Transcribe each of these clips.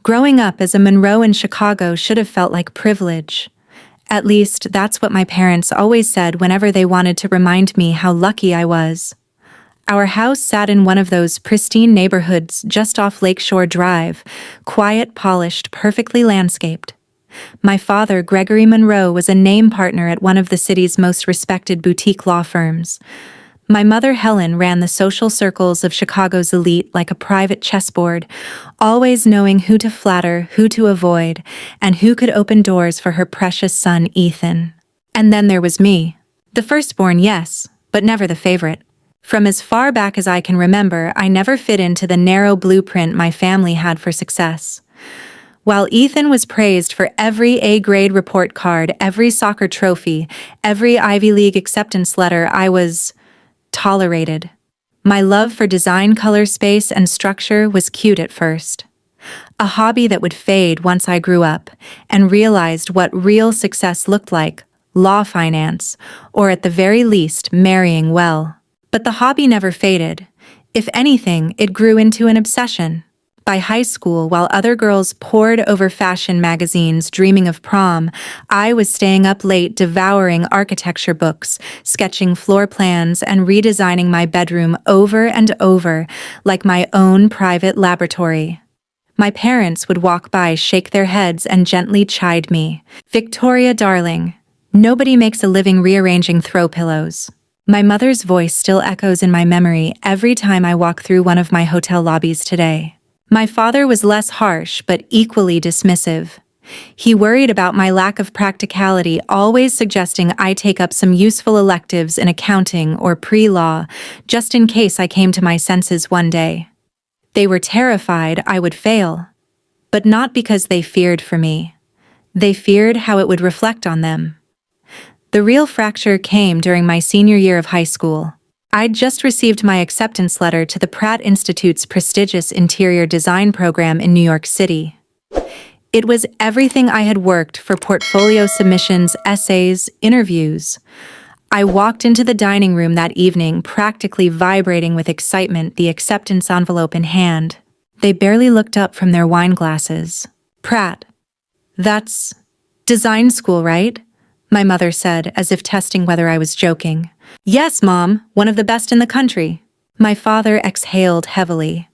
Growing up as a Monroe in Chicago should have felt like privilege. At least, that's what my parents always said whenever they wanted to remind me how lucky I was. Our house sat in one of those pristine neighborhoods just off Lakeshore Drive, quiet, polished, perfectly landscaped. My father, Gregory Monroe, was a name partner at one of the city's most respected boutique law firms. My mother, Helen, ran the social circles of Chicago's elite like a private chessboard, always knowing who to flatter, who to avoid, and who could open doors for her precious son, Ethan. And then there was me. The firstborn, yes, but never the favorite. From as far back as I can remember, I never fit into the narrow blueprint my family had for success. While Ethan was praised for every A-grade report card, every soccer trophy, every Ivy League acceptance letter, I was tolerated. My love for design, color, space, and structure was cute at first. A hobby that would fade once I grew up and realized what real success looked like: law, finance, or at the very least, marrying well. But the hobby never faded. If anything, it grew into an obsession. By high school, while other girls pored over fashion magazines dreaming of prom, I was staying up late devouring architecture books, sketching floor plans, and redesigning my bedroom over and over like my own private laboratory. My parents would walk by, shake their heads, and gently chide me. "Victoria, darling, nobody makes a living rearranging throw pillows." My mother's voice still echoes in my memory every time I walk through one of my hotel lobbies today. My father was less harsh but equally dismissive. He worried about my lack of practicality, always suggesting I take up some useful electives in accounting or pre-law, just in case I came to my senses one day. They were terrified I would fail, but not because they feared for me. They feared how it would reflect on them. The real fracture came during my senior year of high school. I'd just received my acceptance letter to the Pratt Institute's prestigious interior design program in New York City. It was everything I had worked for: portfolio submissions, essays, interviews. I walked into the dining room that evening, practically vibrating with excitement, the acceptance envelope in hand. They barely looked up from their wine glasses. "Pratt, that's design school, right?" my mother said, as if testing whether I was joking. "Yes, Mom, one of the best in the country." My father exhaled heavily.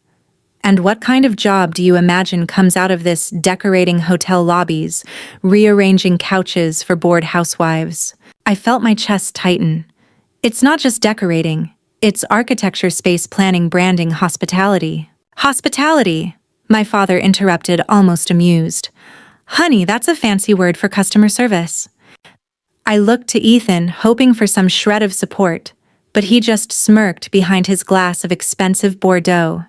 "And what kind of job do you imagine comes out of this: decorating hotel lobbies, rearranging couches for bored housewives?" I felt my chest tighten. "It's not just decorating. It's architecture, space planning, branding, hospitality." "Hospitality?" my father interrupted, almost amused. "Honey, that's a fancy word for customer service." I looked to Ethan, hoping for some shred of support, but he just smirked behind his glass of expensive Bordeaux.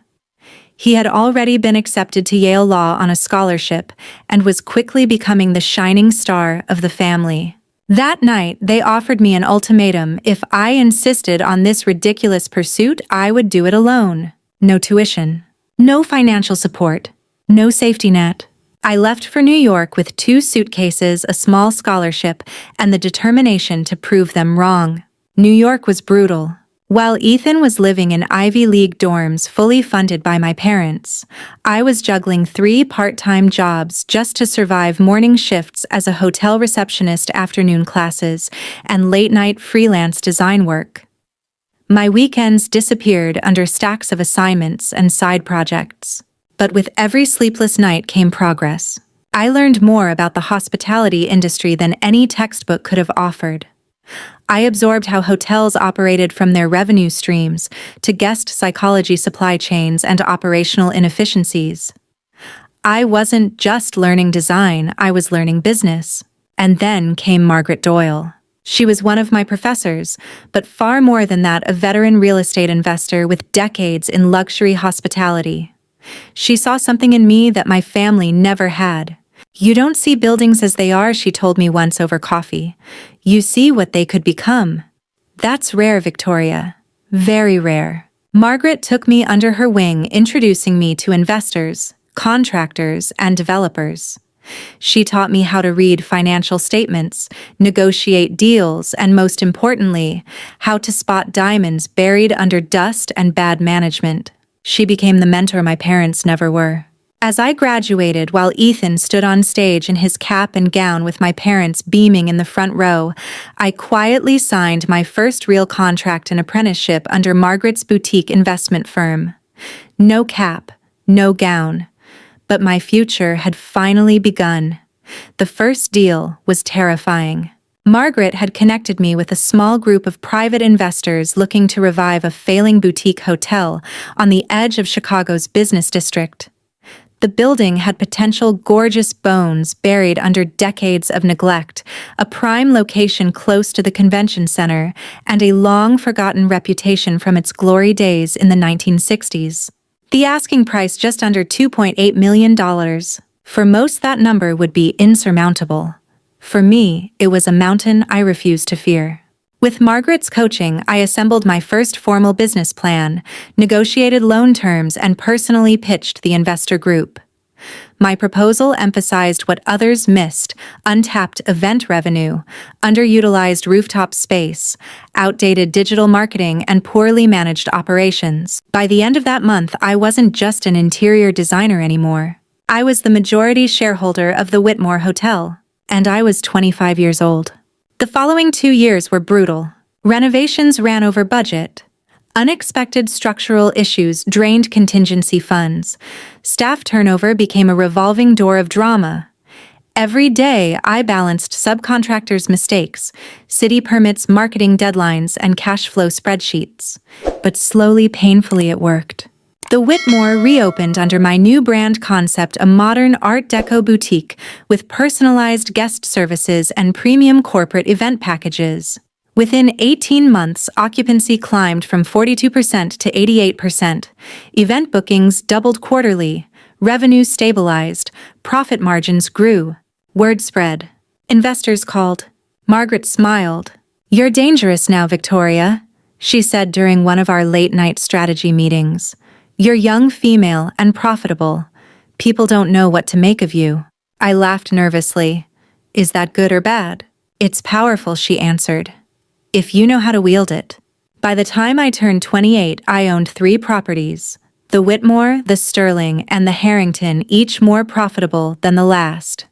He had already been accepted to Yale Law on a scholarship and was quickly becoming the shining star of the family. That night, they offered me an ultimatum: if I insisted on this ridiculous pursuit, I would do it alone. No tuition, no financial support, no safety net. I left for New York with 2 suitcases, a small scholarship, and the determination to prove them wrong. New York was brutal. While Ethan was living in Ivy League dorms fully funded by my parents, I was juggling 3 part-time jobs just to survive: morning shifts as a hotel receptionist, afternoon classes, and late-night freelance design work. My weekends disappeared under stacks of assignments and side projects. But with every sleepless night came progress. I learned more about the hospitality industry than any textbook could have offered. I absorbed how hotels operated, from their revenue streams to guest psychology, supply chains, and operational inefficiencies. I wasn't just learning design, I was learning business. And then came Margaret Doyle. She was one of my professors, but far more than that, a veteran real estate investor with decades in luxury hospitality. She saw something in me that my family never had. "You don't see buildings as they are," she told me once over coffee. "You see what they could become." That's rare, Victoria. Very rare. Margaret took me under her wing, introducing me to investors, contractors, and developers. She taught me how to read financial statements, negotiate deals, and most importantly, how to spot diamonds buried under dust and bad management. She became the mentor my parents never were. As I graduated while Ethan stood on stage in his cap and gown with my parents beaming in the front row, I quietly signed my first real contract and apprenticeship under Margaret's boutique investment firm. No cap, no gown. But my future had finally begun. The first deal was terrifying. Margaret had connected me with a small group of private investors looking to revive a failing boutique hotel on the edge of Chicago's business district. The building had potential gorgeous bones buried under decades of neglect, a prime location close to the convention center, and a long-forgotten reputation from its glory days in the 1960s. The asking price just under $2.8 million. For most, that number would be insurmountable. For me, it was a mountain I refused to fear. With Margaret's coaching, I assembled my first formal business plan, negotiated loan terms, and personally pitched the investor group. My proposal emphasized what others missed: untapped event revenue, underutilized rooftop space, outdated digital marketing, and poorly managed operations. By the end of that month, I wasn't just an interior designer anymore. I was the majority shareholder of the Whitmore Hotel, and I was 25 years old. The following 2 years were brutal. Renovations ran over budget. Unexpected structural issues drained contingency funds. Staff turnover became a revolving door of drama. Every day, I balanced subcontractors' mistakes, city permits, marketing deadlines, and cash flow spreadsheets. But slowly, painfully, it worked. The Whitmore reopened under my new brand concept, a modern Art Deco boutique with personalized guest services and premium corporate event packages. Within 18 months, occupancy climbed from 42% to 88%. Event bookings doubled quarterly. Revenue stabilized. Profit margins grew. Word spread. Investors called. Margaret smiled. "You're dangerous now, Victoria," she said during one of our late-night strategy meetings. "You're young, female, and profitable. People don't know what to make of you." I laughed nervously. "Is that good or bad?" "It's powerful," she answered, "if you know how to wield it." By the time I turned 28, I owned 3 properties: the Whitmore, the Sterling, and the Harrington, each more profitable than the last.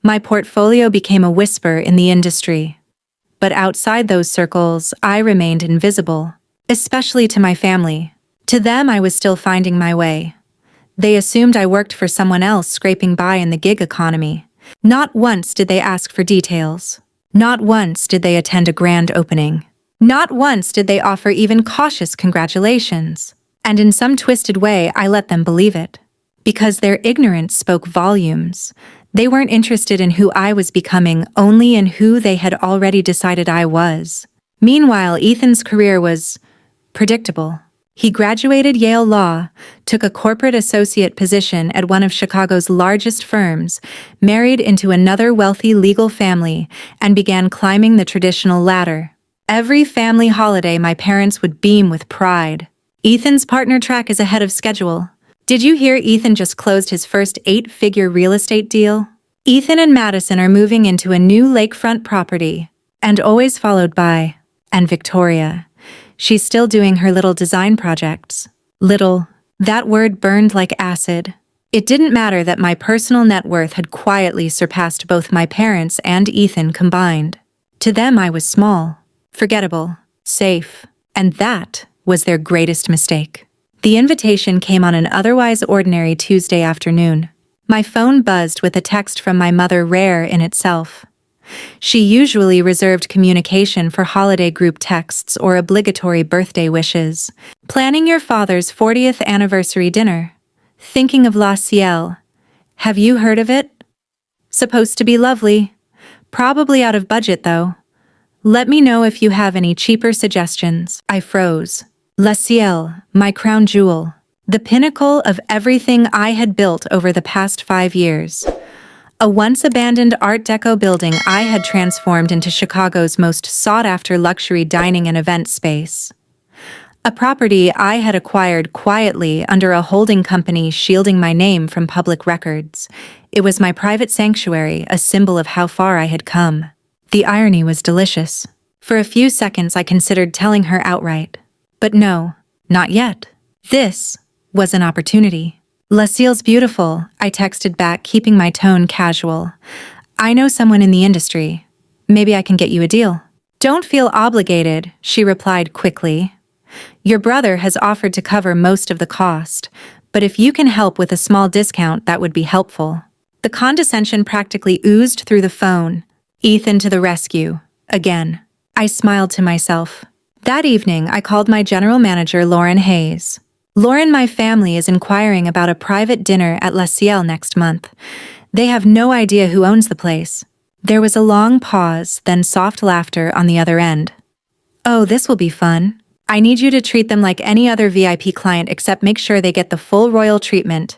My portfolio became a whisper in the industry. But outside those circles, I remained invisible, especially to my family. To them, I was still finding my way. They assumed I worked for someone else scraping by in the gig economy. Not once did they ask for details. Not once did they attend a grand opening. Not once did they offer even cautious congratulations. And in some twisted way, I let them believe it. Because their ignorance spoke volumes. They weren't interested in who I was becoming, only in who they had already decided I was. Meanwhile, Ethan's career was predictable. He graduated Yale Law, took a corporate associate position at one of Chicago's largest firms, married into another wealthy legal family, and began climbing the traditional ladder. Every family holiday, my parents would beam with pride. "Ethan's partner track is ahead of schedule. Did you hear Ethan just closed his first 8-figure real estate deal? Ethan and Madison are moving into a new lakefront property." And always followed by, "And Victoria. She's still doing her little design projects." Little. That word burned like acid. It didn't matter that my personal net worth had quietly surpassed both my parents and Ethan combined. To them, I was small, forgettable, safe, and that was their greatest mistake. The invitation came on an otherwise ordinary Tuesday afternoon. My phone buzzed with a text from my mother, rare in itself. She usually reserved communication for holiday group texts or obligatory birthday wishes. "Planning your father's 40th anniversary dinner. Thinking of Ciel. Have you heard of it? Supposed to be lovely. Probably out of budget, though. Let me know if you have any cheaper suggestions." I froze. Ciel, my crown jewel. The pinnacle of everything I had built over the past 5 years. A once-abandoned Art Deco building I had transformed into Chicago's most sought-after luxury dining and event space. A property I had acquired quietly under a holding company shielding my name from public records. It was my private sanctuary, a symbol of how far I had come. The irony was delicious. For a few seconds I considered telling her outright. But no, not yet. This was an opportunity. Ciel's beautiful, I texted back, keeping my tone casual. I know someone in the industry. Maybe I can get you a deal. Don't feel obligated, she replied quickly. Your brother has offered to cover most of the cost, but if you can help with a small discount, that would be helpful. The condescension practically oozed through the phone. Ethan to the rescue. Again. I smiled to myself. That evening, I called my general manager, Lauren Hayes. Lauren, my family is inquiring about a private dinner at Ciel next month. They have no idea who owns the place. There was a long pause, then soft laughter on the other end. Oh, this will be fun. I need you to treat them like any other VIP client, except make sure they get the full royal treatment.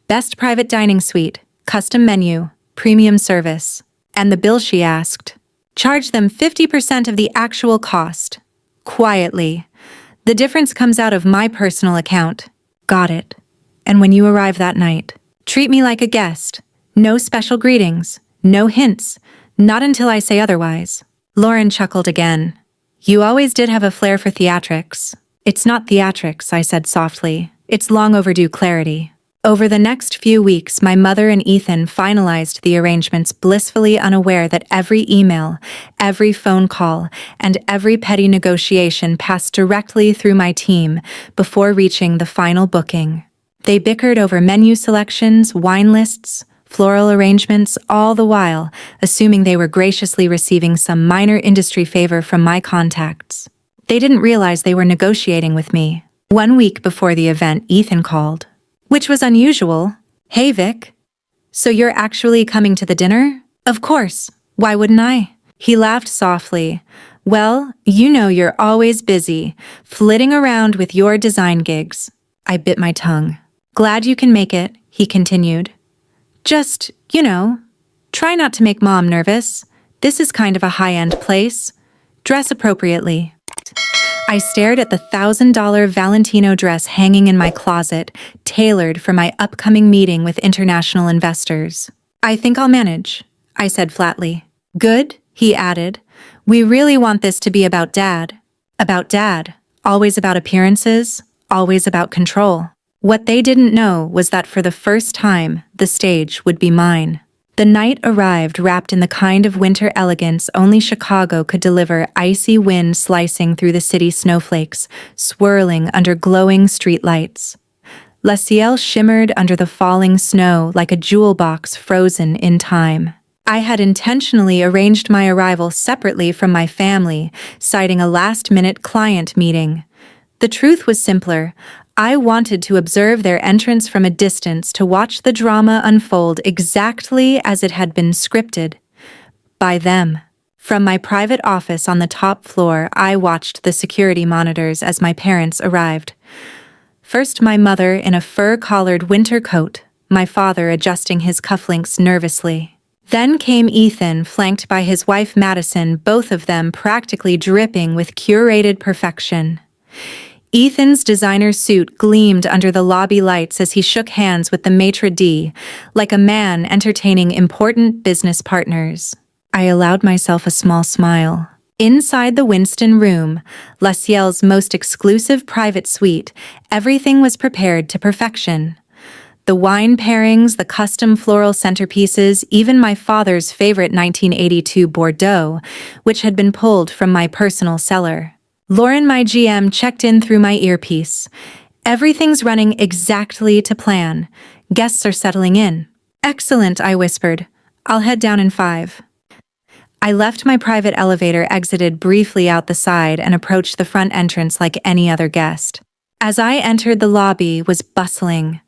Best private dining suite, custom menu, premium service. And the bill, she asked. Charge them 50% of the actual cost. Quietly. The difference comes out of my personal account. Got it. And when you arrive that night, treat me like a guest. No special greetings. No hints. Not until I say otherwise. Lauren chuckled again. You always did have a flair for theatrics. It's not theatrics, I said softly. It's long overdue clarity. Over the next few weeks, my mother and Ethan finalized the arrangements, blissfully unaware that every email, every phone call, and every petty negotiation passed directly through my team before reaching the final booking. They bickered over menu selections, wine lists, floral arrangements, all the while assuming they were graciously receiving some minor industry favor from my contacts. They didn't realize they were negotiating with me. 1 week before the event, Ethan called. Which was unusual. Hey, Vic. So you're actually coming to the dinner? Of course. Why wouldn't I? He laughed softly. Well, you know you're always busy, flitting around with your design gigs. I bit my tongue. Glad you can make it, he continued. Just, try not to make Mom nervous. This is kind of a high-end place. Dress appropriately. I stared at the $1,000 Valentino dress hanging in my closet, tailored for my upcoming meeting with international investors. I think I'll manage, I said flatly. Good, he added. We really want this to be about Dad. About Dad. Always about appearances, always about control. What they didn't know was that for the first time, the stage would be mine. The night arrived wrapped in the kind of winter elegance only Chicago could deliver, icy wind slicing through the city, snowflakes swirling under glowing streetlights. Ciel shimmered under the falling snow like a jewel box frozen in time. I had intentionally arranged my arrival separately from my family, citing a last-minute client meeting. The truth was simpler. I wanted to observe their entrance from a distance, to watch the drama unfold exactly as it had been scripted. By them. From my private office on the top floor, I watched the security monitors as my parents arrived. First, my mother in a fur-collared winter coat, my father adjusting his cufflinks nervously. Then came Ethan, flanked by his wife Madison, both of them practically dripping with curated perfection. Ethan's designer suit gleamed under the lobby lights as he shook hands with the maitre d', like a man entertaining important business partners. I allowed myself a small smile. Inside the Winston room, Ciel's most exclusive private suite, everything was prepared to perfection. The wine pairings, the custom floral centerpieces, even my father's favorite 1982 Bordeaux, which had been pulled from my personal cellar. Lauren, my GM, checked in through my earpiece. Everything's running exactly to plan. Guests are settling in. Excellent, I whispered. I'll head down in 5. I left my private elevator, exited briefly out the side, and approached the front entrance like any other guest. As I entered, the lobby was bustling.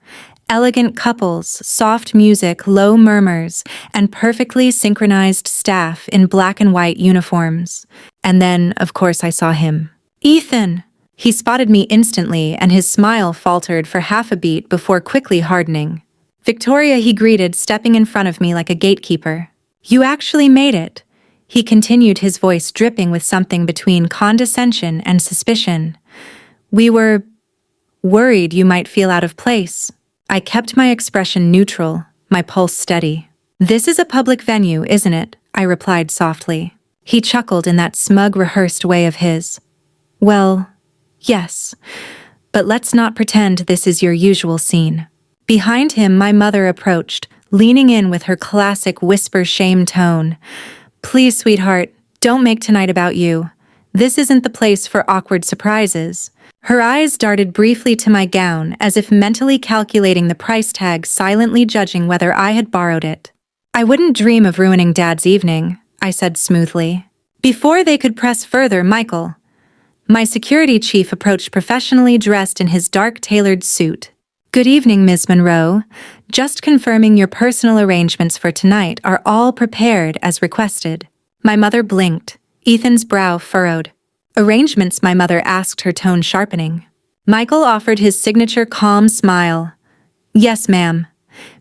Elegant couples, soft music, low murmurs, and perfectly synchronized staff in black and white uniforms. And then, of course, I saw him. Ethan! He spotted me instantly, and his smile faltered for half a beat before quickly hardening. Victoria, he greeted, stepping in front of me like a gatekeeper. You actually made it. He continued, his voice dripping with something between condescension and suspicion. We were worried you might feel out of place. I kept my expression neutral, my pulse steady. This is a public venue, isn't it? I replied softly. He chuckled in that smug, rehearsed way of his. Well, yes, but let's not pretend this is your usual scene. Behind him, my mother approached, leaning in with her classic whisper shame tone. "Please, sweetheart, don't make tonight about you. This isn't the place for awkward surprises." Her eyes darted briefly to my gown, as if mentally calculating the price tag, silently judging whether I had borrowed it. "I wouldn't dream of ruining Dad's evening," I said smoothly. Before they could press further, Michael, my security chief, approached professionally dressed in his dark tailored suit. "Good evening, Ms. Monroe. Just confirming your personal arrangements for tonight are all prepared as requested." My mother blinked, Ethan's brow furrowed. "Arrangements?" my mother asked, her tone sharpening. Michael offered his signature calm smile. "Yes, ma'am.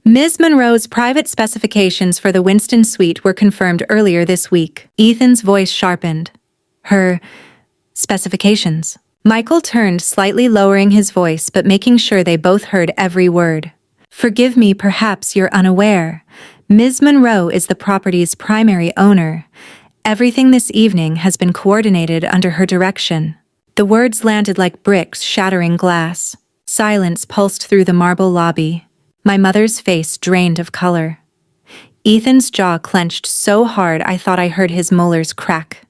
Ms. Monroe's private specifications for the Winston suite were confirmed earlier this week." Ethan's voice sharpened. "Her specifications?" Michael turned, slightly lowering his voice but making sure they both heard every word. "Forgive me, perhaps you're unaware. Ms. Monroe is the property's primary owner. Everything this evening has been coordinated under her direction." The words landed like bricks shattering glass. Silence pulsed through the marble lobby. My mother's face drained of color. Ethan's jaw clenched so hard I thought I heard his molars crack.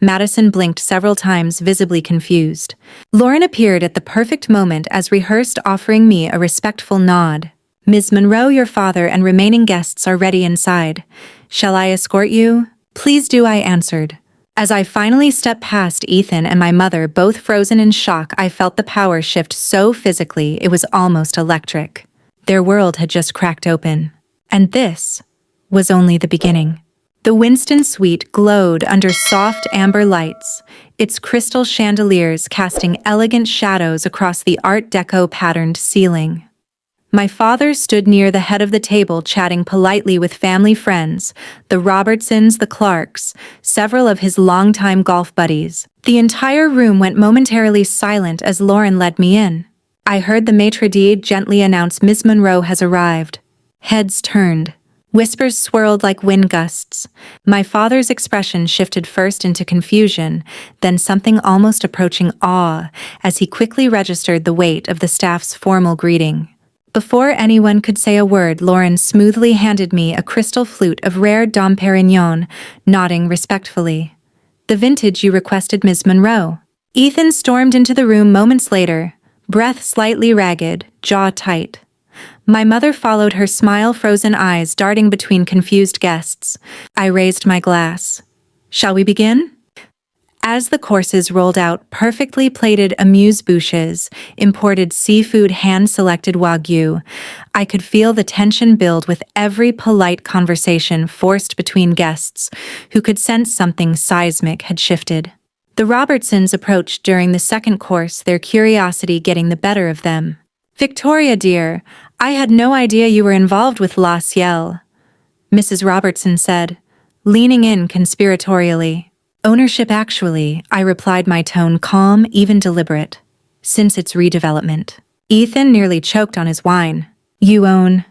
Madison blinked several times, visibly confused. Lauren appeared at the perfect moment as rehearsed, offering me a respectful nod. "Ms. Monroe, your father and remaining guests are ready inside. Shall I escort you?" "Please do," I answered. As I finally stepped past Ethan and my mother, both frozen in shock, I felt the power shift so physically it was almost electric. Their world had just cracked open. And this was only the beginning. The Winston suite glowed under soft amber lights, its crystal chandeliers casting elegant shadows across the Art Deco patterned ceiling. My father stood near the head of the table, chatting politely with family friends, the Robertsons, the Clarks, several of his longtime golf buddies. The entire room went momentarily silent as Lauren led me in. I heard the maitre d' gently announce, "Miss Monroe has arrived." Heads turned. Whispers swirled like wind gusts. My father's expression shifted first into confusion, then something almost approaching awe, as he quickly registered the weight of the staff's formal greeting. Before anyone could say a word, Lauren smoothly handed me a crystal flute of rare Dom Perignon, nodding respectfully. "The vintage you requested, Ms. Monroe." Ethan stormed into the room moments later, breath slightly ragged, jaw tight. My mother followed, her smile-frozen eyes darting between confused guests. I raised my glass. "Shall we begin?" As the courses rolled out, perfectly plated amuse-bouches, imported seafood, hand-selected wagyu, I could feel the tension build with every polite conversation forced between guests who could sense something seismic had shifted. The Robertsons approached during the second course, their curiosity getting the better of them. "Victoria, dear, I had no idea you were involved with La Ciel," Mrs. Robertson said, leaning in conspiratorially. "Ownership, actually," I replied, my tone calm, even deliberate. "Since its redevelopment." Ethan nearly choked on his wine. "You own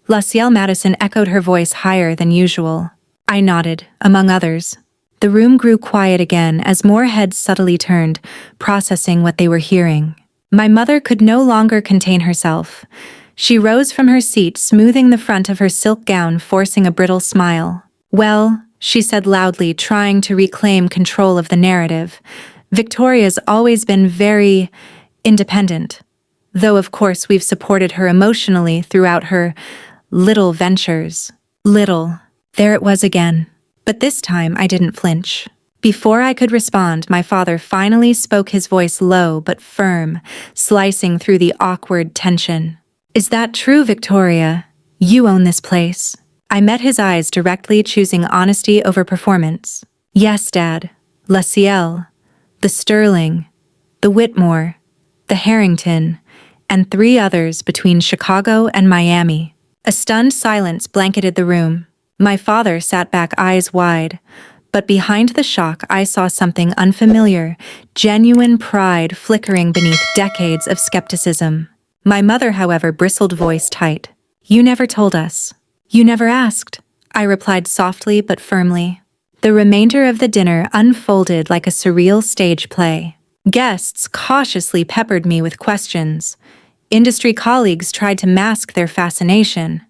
La Ciel?" Madison echoed, her voice higher than usual. I nodded, among others. The room grew quiet again as more heads subtly turned, processing what they were hearing. My mother could no longer contain herself. She rose from her seat, smoothing the front of her silk gown, forcing a brittle smile. "Well," she said loudly, trying to reclaim control of the narrative, "Victoria's always been very independent. Though, of course, we've supported her emotionally throughout her little ventures." Little. There it was again. But this time I didn't flinch. Before I could respond, my father finally spoke, his voice low but firm, slicing through the awkward tension. "Is that true, Victoria? You own this place?" I met his eyes directly, choosing honesty over performance. "Yes, Dad. La Ciel, the Sterling, the Whitmore, the Harrington, and 3 others between Chicago and Miami." A stunned silence blanketed the room. My father sat back, eyes wide. But behind the shock, I saw something unfamiliar, genuine pride flickering beneath decades of skepticism. My mother, however, bristled, voice tight. "You never told us. You never asked," I replied softly but firmly. The remainder of the dinner unfolded like a surreal stage play. Guests cautiously peppered me with questions. Industry colleagues tried to mask their fascination.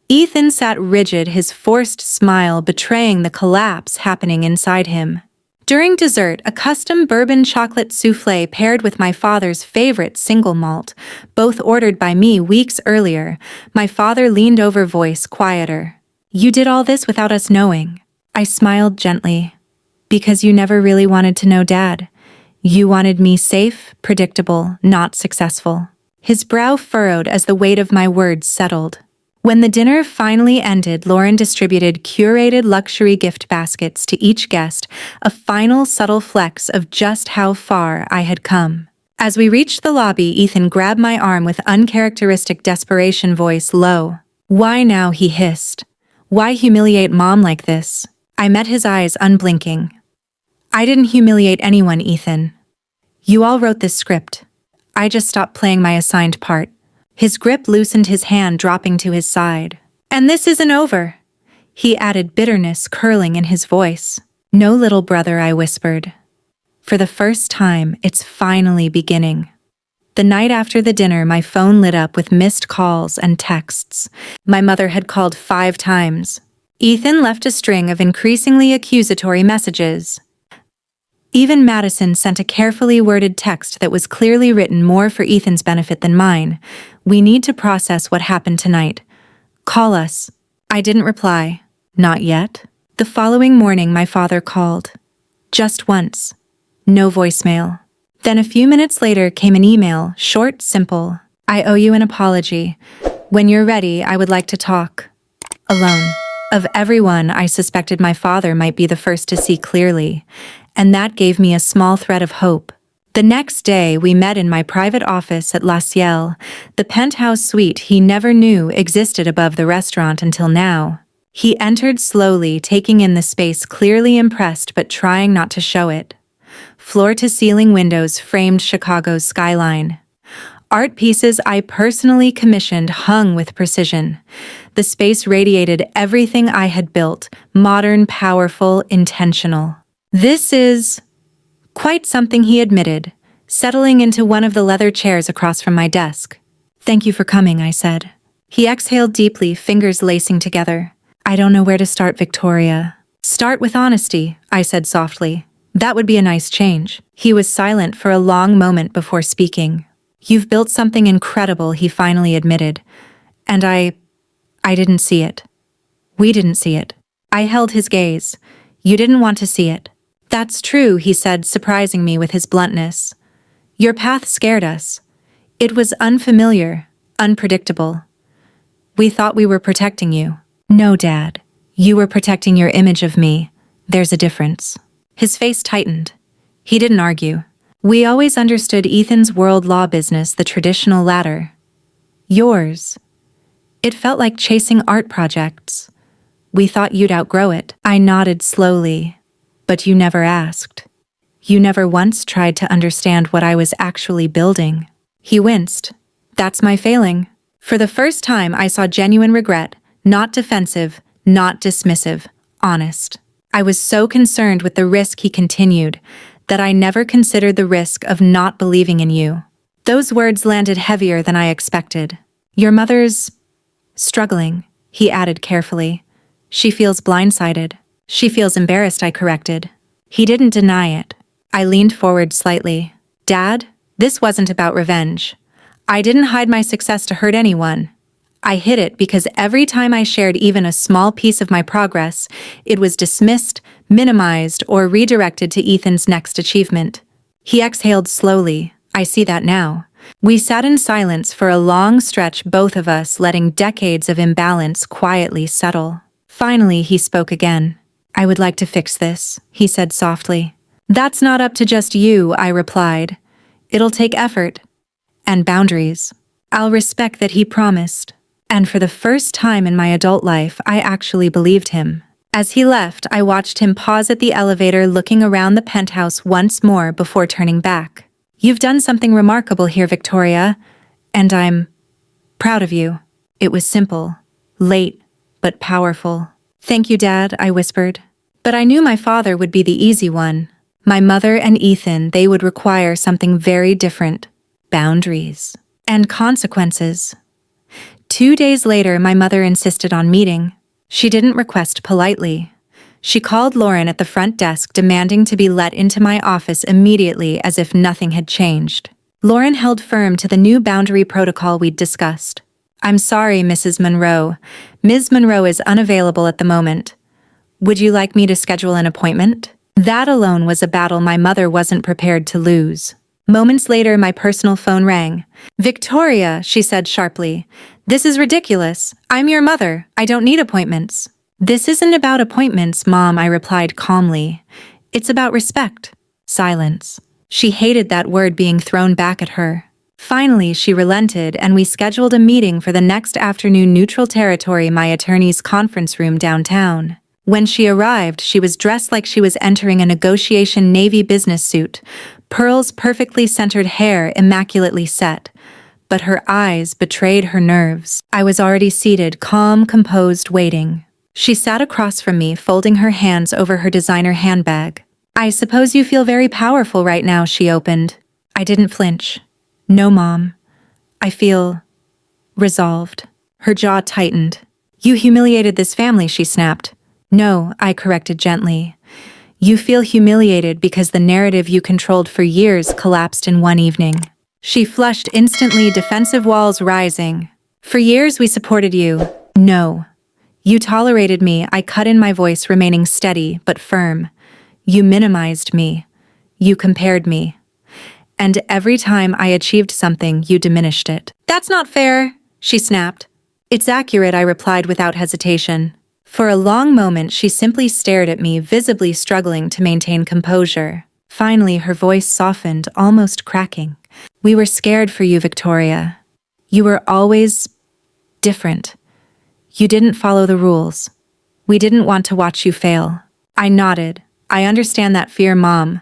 Ethan sat rigid, his forced smile betraying the collapse happening inside him. During dessert, a custom bourbon chocolate soufflé paired with my father's favorite single malt, both ordered by me weeks earlier, my father leaned over, voice quieter. "You did all this without us knowing." I smiled gently. "Because you never really wanted to know, Dad. You wanted me safe, predictable, not successful." His brow furrowed as the weight of my words settled. When the dinner finally ended, Lauren distributed curated luxury gift baskets to each guest, a final subtle flex of just how far I had come. As we reached the lobby, Ethan grabbed my arm with uncharacteristic desperation, voice low. "Why now?" he hissed. "Why humiliate Mom like this?" I met his eyes, unblinking. "I didn't humiliate anyone, Ethan. You all wrote this script. I just stopped playing my assigned part." His grip loosened, his hand dropping to his side. "And this isn't over," he added, bitterness curling in his voice. "No, little brother," I whispered. "For the first time, it's finally beginning." The night after the dinner, my phone lit up with missed calls and texts. My mother had called 5 times. Ethan left a string of increasingly accusatory messages. Even Madison sent a carefully worded text that was clearly written more for Ethan's benefit than mine. "We need to process what happened tonight. Call us." I didn't reply. Not yet. The following morning, my father called. Just once. No voicemail. Then a few minutes later came an email, short, simple. "I owe you an apology. When you're ready, I would like to talk. Alone." Of everyone, I suspected my father might be the first to see clearly, and that gave me a small thread of hope. The next day, we met in my private office at Ciel, the penthouse suite he never knew existed above the restaurant until now. He entered slowly, taking in the space, clearly impressed but trying not to show it. Floor-to-ceiling windows framed Chicago's skyline. Art pieces I personally commissioned hung with precision. The space radiated everything I had built, modern, powerful, intentional. "This is quite something," he admitted, settling into one of the leather chairs across from my desk. "Thank you for coming," I said. He exhaled deeply, fingers lacing together. "I don't know where to start, Victoria." "Start with honesty," I said softly. "That would be a nice change." He was silent for a long moment before speaking. "You've built something incredible," he finally admitted. "And I didn't see it. We didn't see it." I held his gaze. "You didn't want to see it." "That's true," he said, surprising me with his bluntness. "Your path scared us. It was unfamiliar, unpredictable. We thought we were protecting you." "No, Dad. You were protecting your image of me. There's a difference." His face tightened. He didn't argue. "We always understood Ethan's world law business the traditional ladder. Yours. It felt like chasing art projects. We thought you'd outgrow it." I nodded slowly. "But you never asked. You never once tried to understand what I was actually building." He winced. "That's my failing." For the first time, I saw genuine regret, not defensive, not dismissive, honest. "I was so concerned with the risk," he continued, "that I never considered the risk of not believing in you." Those words landed heavier than I expected. "Your mother's struggling," he added carefully. "She feels blindsided. She feels embarrassed," I corrected. He didn't deny it. I leaned forward slightly. "Dad, this wasn't about revenge. I didn't hide my success to hurt anyone. I hid it because every time I shared even a small piece of my progress, it was dismissed, minimized, or redirected to Ethan's next achievement." He exhaled slowly. "I see that now." We sat in silence for a long stretch, both of us letting decades of imbalance quietly settle. Finally, he spoke again. "I would like to fix this," he said softly. "That's not up to just you," I replied. "It'll take effort. And boundaries." "I'll respect that," he promised. And for the first time in my adult life, I actually believed him. As he left, I watched him pause at the elevator, looking around the penthouse once more before turning back. "You've done something remarkable here, Victoria, and I'm proud of you." It was simple, late, but powerful. "Thank you, Dad," I whispered. But I knew my father would be the easy one. My mother and Ethan, they would require something very different. Boundaries. And consequences. 2 days later, my mother insisted on meeting. She didn't request politely. She called Lauren at the front desk demanding to be let into my office immediately as if nothing had changed. Lauren held firm to the new boundary protocol we'd discussed. "I'm sorry, Mrs. Monroe. Ms. Monroe is unavailable at the moment. Would you like me to schedule an appointment?" That alone was a battle my mother wasn't prepared to lose. Moments later, my personal phone rang. "Victoria," she said sharply, "this is ridiculous. I'm your mother. I don't need appointments." "This isn't about appointments, Mom," I replied calmly. "It's about respect." Silence. She hated that word being thrown back at her. Finally, she relented, and we scheduled a meeting for the next afternoon, neutral territory, my attorney's conference room downtown. When she arrived, she was dressed like she was entering a negotiation navy business suit, pearls, perfectly centered hair immaculately set. But her eyes betrayed her nerves. I was already seated, calm, composed, waiting. She sat across from me, folding her hands over her designer handbag. "I suppose you feel very powerful right now," she opened. I didn't flinch. "No, Mom. I feel resolved." Her jaw tightened. "You humiliated this family," she snapped. "No," I corrected gently. "You feel humiliated because the narrative you controlled for years collapsed in one evening." She flushed instantly, defensive walls rising. "For years we supported you." "No. You tolerated me," I cut in, my voice remaining steady but firm. "You minimized me. You compared me. And every time I achieved something, you diminished it." "That's not fair," she snapped. "It's accurate," I replied without hesitation. For a long moment, she simply stared at me, visibly struggling to maintain composure. Finally, her voice softened, almost cracking. "We were scared for you, Victoria. You were always different. You didn't follow the rules. We didn't want to watch you fail." I nodded. "I understand that fear, Mom.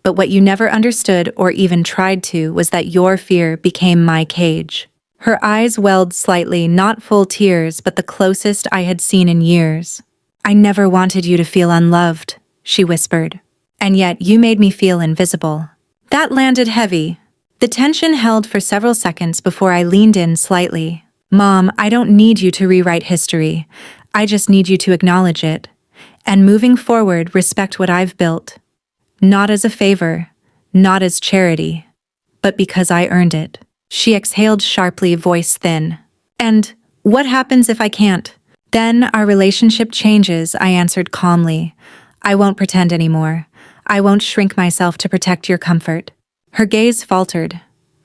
But what you never understood or even tried to was that your fear became my cage." Her eyes welled slightly, not full tears, but the closest I had seen in years. "I never wanted you to feel unloved," she whispered. "And yet you made me feel invisible." That landed heavy. The tension held for several seconds before I leaned in slightly. "Mom, I don't need you to rewrite history. I just need you to acknowledge it. And moving forward, respect what I've built. Not as a favor, not as charity, but because I earned it." She exhaled sharply, voice thin. "And what happens if I can't?" "Then our relationship changes," I answered calmly. "I won't pretend anymore. I won't shrink myself to protect your comfort." Her gaze faltered.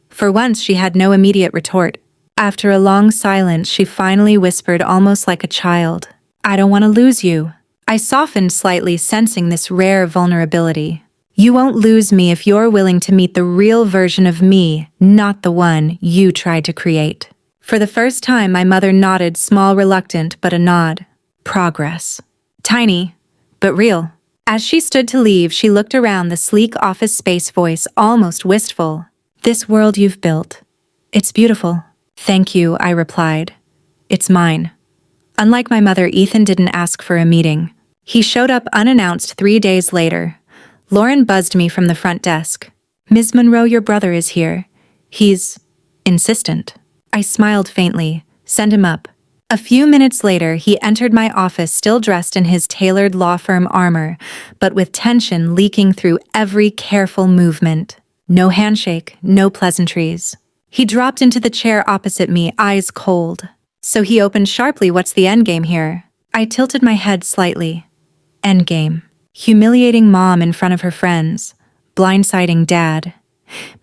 For once, she had no immediate retort. After a long silence, she finally whispered, almost like a child, "I don't want to lose you." I softened slightly, sensing this rare vulnerability. "You won't lose me if you're willing to meet the real version of me, not the one you tried to create." For the first time, my mother nodded, small, reluctant, but a nod. Progress. Tiny, but real. As she stood to leave, she looked around, the sleek office space, voice almost wistful. "This world you've built. It's beautiful." "Thank you," I replied. "It's mine." Unlike my mother, Ethan didn't ask for a meeting. He showed up unannounced 3 days later. Lauren buzzed me from the front desk. "Ms. Monroe, your brother is here. He's insistent." I smiled faintly. "Send him up." A few minutes later, he entered my office, still dressed in his tailored law firm armor, but with tension leaking through every careful movement. No handshake, no pleasantries. He dropped into the chair opposite me, eyes cold. So he opened sharply, "What's the endgame here?" I tilted my head slightly. Endgame. Humiliating Mom in front of her friends. Blindsiding Dad.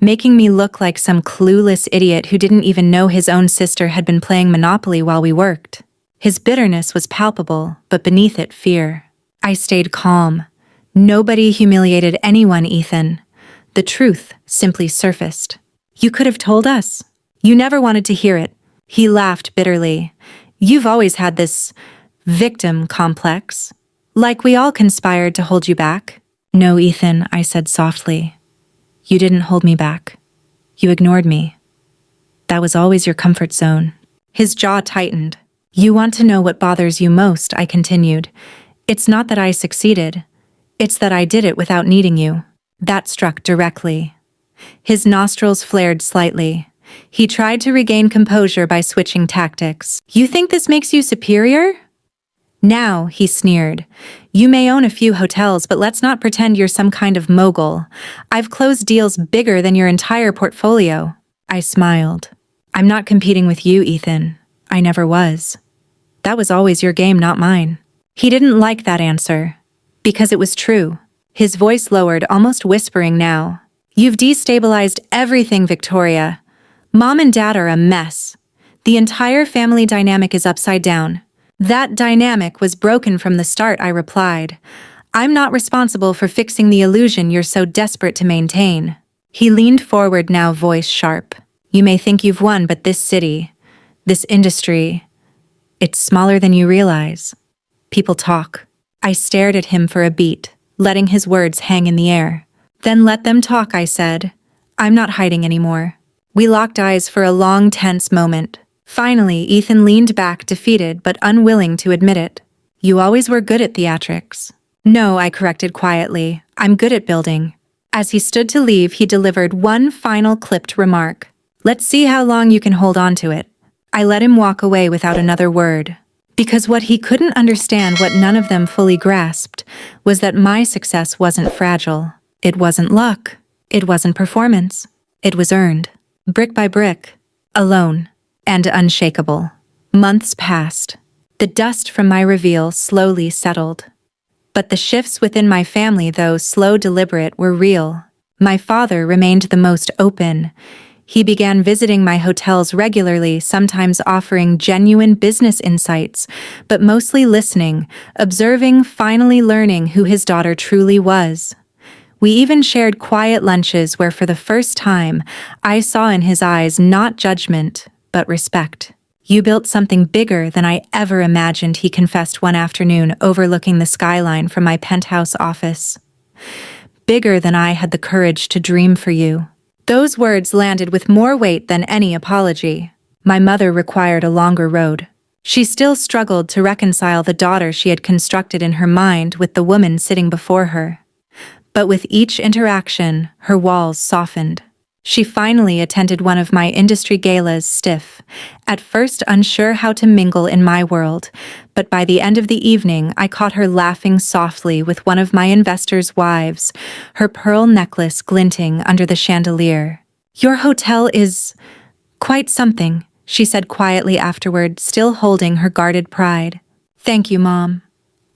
Making me look like some clueless idiot who didn't even know his own sister had been playing Monopoly while we worked. His bitterness was palpable, but beneath it, fear. I stayed calm. Nobody humiliated anyone, Ethan. The truth simply surfaced. "You could have told us. You never wanted to hear it." He laughed bitterly. "You've always had this victim complex. Like we all conspired to hold you back." "No, Ethan," I said softly. "You didn't hold me back. You ignored me. That was always your comfort zone." His jaw tightened. "You want to know what bothers you most," I continued. "It's not that I succeeded. It's that I did it without needing you." That struck directly. His nostrils flared slightly. He tried to regain composure by switching tactics. "You think this makes you superior?" "Now," he sneered, "you may own a few hotels, but let's not pretend you're some kind of mogul. I've closed deals bigger than your entire portfolio." I smiled. "I'm not competing with you, Ethan. I never was. That was always your game, not mine." He didn't like that answer. Because it was true. His voice lowered, almost whispering now. "You've destabilized everything, Victoria. Mom and Dad are a mess. The entire family dynamic is upside down." "That dynamic was broken from the start," I replied. "I'm not responsible for fixing the illusion you're so desperate to maintain." He leaned forward, now voice sharp. "You may think you've won, but this city, this industry, it's smaller than you realize. People talk." I stared at him for a beat, letting his words hang in the air. "Then let them talk," I said. "I'm not hiding anymore." We locked eyes for a long, tense moment. Finally, Ethan leaned back, defeated but unwilling to admit it. "You always were good at theatrics." "No," I corrected quietly. "I'm good at building." As he stood to leave, he delivered one final clipped remark. "Let's see how long you can hold on to it." I let him walk away without another word. Because what he couldn't understand, what none of them fully grasped, was that my success wasn't fragile. It wasn't luck. It wasn't performance. It was earned. Brick by brick. Alone. And unshakable. Months passed. The dust from my reveal slowly settled. But the shifts within my family, though slow, deliberate, were real. My father remained the most open. He began visiting my hotels regularly, sometimes offering genuine business insights, but mostly listening, observing, finally learning who his daughter truly was. We even shared quiet lunches where, for the first time, I saw in his eyes not judgment, but respect. "You built something bigger than I ever imagined," he confessed one afternoon, overlooking the skyline from my penthouse office. "Bigger than I had the courage to dream for you." Those words landed with more weight than any apology. My mother required a longer road. She still struggled to reconcile the daughter she had constructed in her mind with the woman sitting before her. But with each interaction, her walls softened. She finally attended one of my industry galas, stiff, at first unsure how to mingle in my world, but by the end of the evening I caught her laughing softly with one of my investors' wives, her pearl necklace glinting under the chandelier. "Your hotel is quite something," she said quietly afterward, still holding her guarded pride. "Thank you, Mom.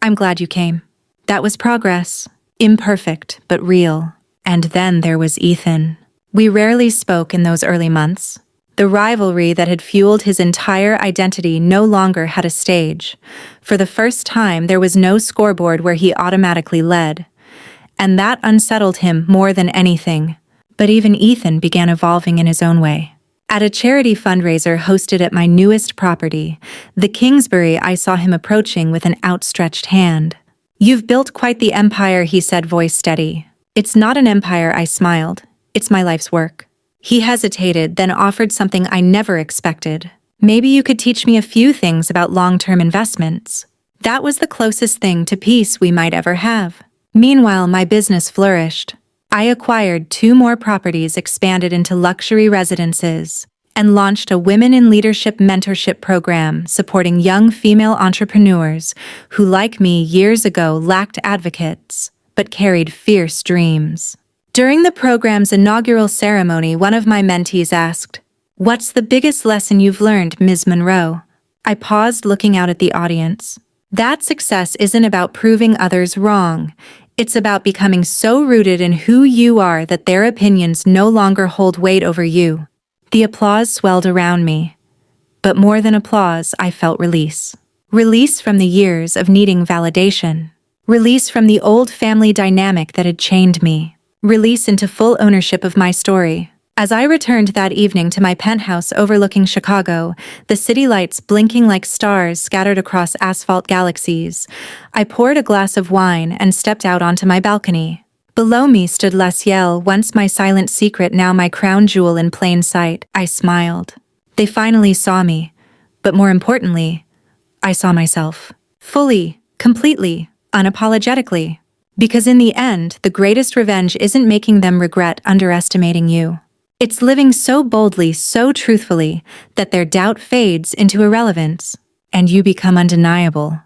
I'm glad you came." That was progress. Imperfect, but real. And then there was Ethan. We rarely spoke in those early months. The rivalry that had fueled his entire identity no longer had a stage. For the first time, there was no scoreboard where he automatically led. And that unsettled him more than anything. But even Ethan began evolving in his own way. At a charity fundraiser hosted at my newest property, the Kingsbury, I saw him approaching with an outstretched hand. "You've built quite the empire," he said, voice steady. "It's not an empire," I smiled. "It's my life's work." He hesitated, then offered something I never expected. "Maybe you could teach me a few things about long-term investments." That was the closest thing to peace we might ever have. Meanwhile, my business flourished. I acquired 2 more properties, expanded into luxury residences, and launched a Women in Leadership mentorship program supporting young female entrepreneurs who, like me years ago, lacked advocates, but carried fierce dreams. During the program's inaugural ceremony, one of my mentees asked, "What's the biggest lesson you've learned, Ms. Monroe?" I paused, looking out at the audience. That success isn't about proving others wrong. It's about becoming so rooted in who you are that their opinions no longer hold weight over you. The applause swelled around me. But more than applause, I felt release. Release from the years of needing validation. Release from the old family dynamic that had chained me. Release into full ownership of my story. As I returned that evening to my penthouse overlooking Chicago, the city lights blinking like stars scattered across asphalt galaxies, I poured a glass of wine and stepped out onto my balcony. Below me stood Ciel, once my silent secret, now my crown jewel in plain sight. I smiled. They finally saw me, but more importantly, I saw myself. Fully, completely, unapologetically. Because in the end, the greatest revenge isn't making them regret underestimating you. It's living so boldly, so truthfully, that their doubt fades into irrelevance, and you become undeniable.